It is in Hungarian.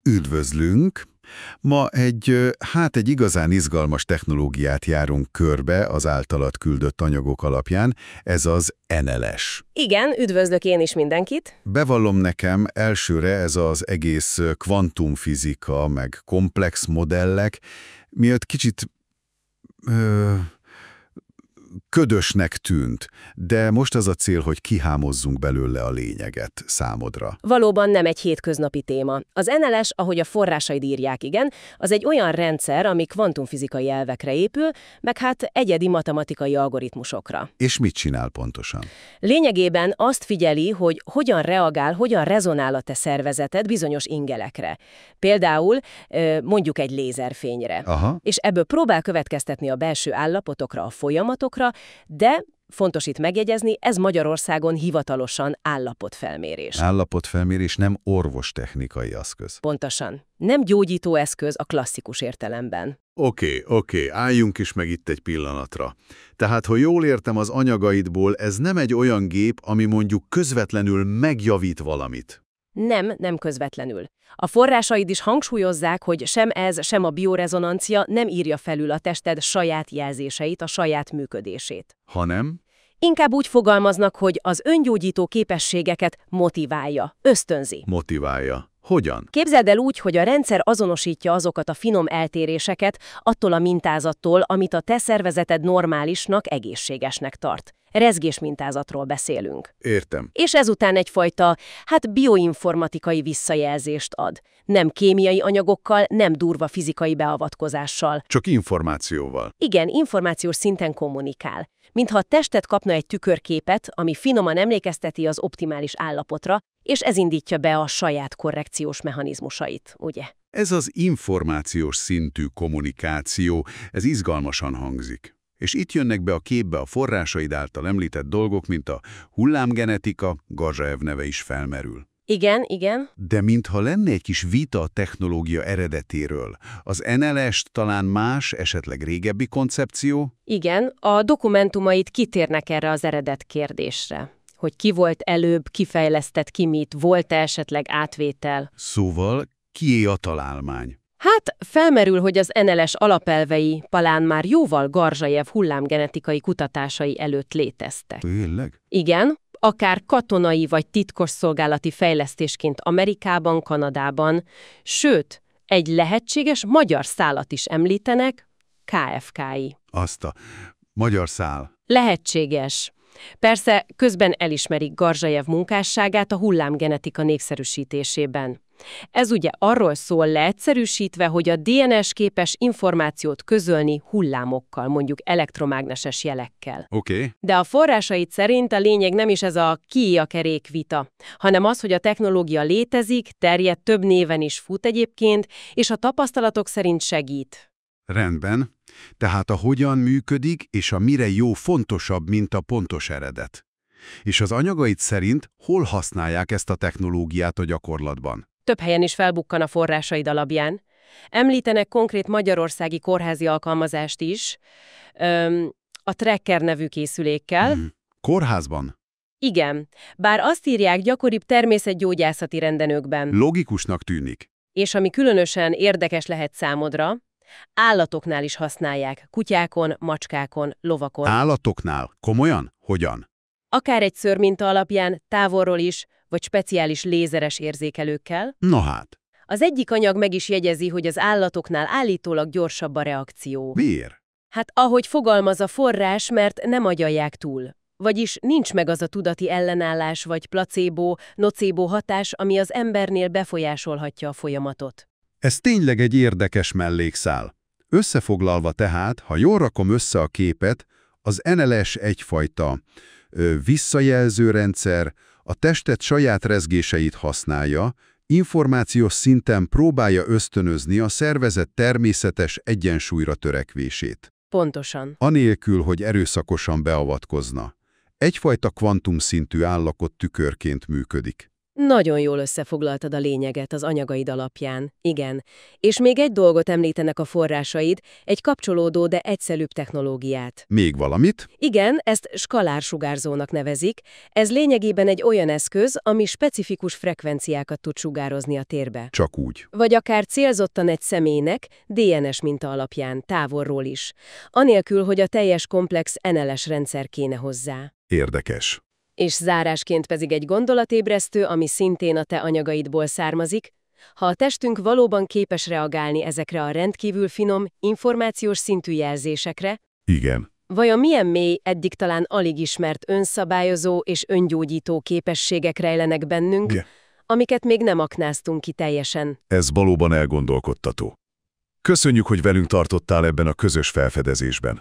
Üdvözlünk! Ma egy igazán izgalmas technológiát járunk körbe az általad küldött anyagok alapján, ez az NLS. Igen, üdvözlök én is mindenkit. Bevallom nekem, elsőre ez az egész kvantumfizika, meg komplex modellek, miatt kicsit ködösnek tűnt, de most az a cél, hogy kihámozzunk belőle a lényeget számodra. Valóban nem egy hétköznapi téma. Az NLS, ahogy a forrásaid írják, igen, az egy olyan rendszer, ami kvantumfizikai elvekre épül, meg hát egyedi matematikai algoritmusokra. És mit csinál pontosan? Lényegében azt figyeli, hogy hogyan reagál, hogyan rezonál a te szervezeted bizonyos ingelekre. Például mondjuk egy lézerfényre. Aha. És ebből próbál következtetni a belső állapotokra, a folyamatokra, de fontos itt megjegyezni, ez Magyarországon hivatalosan állapotfelmérés. Állapotfelmérés, nem orvostechnikai eszköz. Pontosan. Nem gyógyító eszköz a klasszikus értelemben. Oké, álljunk is meg itt egy pillanatra. Tehát, ha jól értem az anyagaidból, ez nem egy olyan gép, ami mondjuk közvetlenül megjavít valamit. Nem közvetlenül. A forrásaid is hangsúlyozzák, hogy sem ez, sem a biorezonancia nem írja felül a tested saját jelzéseit, a saját működését. Hanem? Inkább úgy fogalmaznak, hogy az öngyógyító képességeket motiválja, ösztönzi. Motiválja. Hogyan? Képzeld el úgy, hogy a rendszer azonosítja azokat a finom eltéréseket attól a mintázattól, amit a te szervezeted normálisnak, egészségesnek tart. Rezgés mintázatról beszélünk. Értem. És ezután egyfajta, bioinformatikai visszajelzést ad. Nem kémiai anyagokkal, nem durva fizikai beavatkozással. Csak információval. Igen, információs szinten kommunikál. Mintha a tested kapna egy tükörképet, ami finoman emlékezteti az optimális állapotra, és ez indítja be a saját korrekciós mechanizmusait, ugye? Ez az információs szintű kommunikáció, ez izgalmasan hangzik. És itt jönnek be a képbe a forrásaid által említett dolgok, mint a hullámgenetika, Garzsajev neve is felmerül. Igen. De mintha lenne egy kis vita a technológia eredetéről, az NLS talán más, esetleg régebbi koncepció? Igen, a dokumentumait kitérnek erre az eredet kérdésre. Hogy ki volt előbb, ki fejlesztett ki mit, volt-e esetleg átvétel. Szóval kié a találmány? Felmerül, hogy az NLS alapelvei talán már jóval Garzsajev hullámgenetikai kutatásai előtt léteztek. Tényleg? Igen, akár katonai vagy titkosszolgálati fejlesztésként Amerikában, Kanadában, sőt, egy lehetséges magyar szálat is említenek, KFK-i. Azt a magyar szál. Lehetséges. Persze közben elismerik Garzsajev munkásságát a hullámgenetika népszerűsítésében. Ez ugye arról szól leegyszerűsítve, hogy a DNS képes információt közölni hullámokkal, mondjuk elektromágneses jelekkel. Oké. De a forrásait szerint a lényeg nem is ez a kié a kerék vita, hanem az, hogy a technológia létezik, terjed, több néven is fut egyébként, és a tapasztalatok szerint segít. Rendben. Tehát a hogyan működik és a mire jó fontosabb, mint a pontos eredet. És az anyagaid szerint hol használják ezt a technológiát a gyakorlatban? Több helyen is felbukkan a forrásaid alapján. Említenek konkrét magyarországi kórházi alkalmazást is, a Tracker nevű készülékkel. Kórházban? Igen, bár azt írják gyakoribb természetgyógyászati rendelőkben. Logikusnak tűnik. És ami különösen érdekes lehet számodra, állatoknál is használják, kutyákon, macskákon, lovakon. Állatoknál? Komolyan? Hogyan? Akár egy szőrminta alapján, távolról is, vagy speciális lézeres érzékelőkkel. Na hát. Az egyik anyag meg is jegyezi, hogy az állatoknál állítólag gyorsabb a reakció. Miért? Ahogy fogalmaz a forrás, mert nem agyalják túl. Vagyis nincs meg az a tudati ellenállás vagy placebo, nocebo hatás, ami az embernél befolyásolhatja a folyamatot. Ez tényleg egy érdekes mellékszál. Összefoglalva tehát, ha jól rakom össze a képet, az NLS egyfajta visszajelzőrendszer, a testet saját rezgéseit használja, információs szinten próbálja ösztönözni a szervezet természetes egyensúlyra törekvését. Pontosan. Anélkül, hogy erőszakosan beavatkozna. Egyfajta kvantumszintű állapot tükörként működik. Nagyon jól összefoglaltad a lényeget az anyagaid alapján. Igen. És még egy dolgot említenek a forrásaid, egy kapcsolódó, de egyszerűbb technológiát. Még valamit? Igen, ezt skalársugárzónak nevezik. Ez lényegében egy olyan eszköz, ami specifikus frekvenciákat tud sugározni a térbe. Csak úgy. Vagy akár célzottan egy személynek, DNS minta alapján, távolról is. Anélkül, hogy a teljes komplex NLS rendszer kéne hozzá. Érdekes. És zárásként pedig egy gondolatébresztő, ami szintén a te anyagaidból származik. Ha a testünk valóban képes reagálni ezekre a rendkívül finom, információs szintű jelzésekre, Igen. vajon milyen mély, eddig talán alig ismert önszabályozó és öngyógyító képességek rejlenek bennünk, amiket még nem aknáztunk ki teljesen. Ez valóban elgondolkodtató. Köszönjük, hogy velünk tartottál ebben a közös felfedezésben.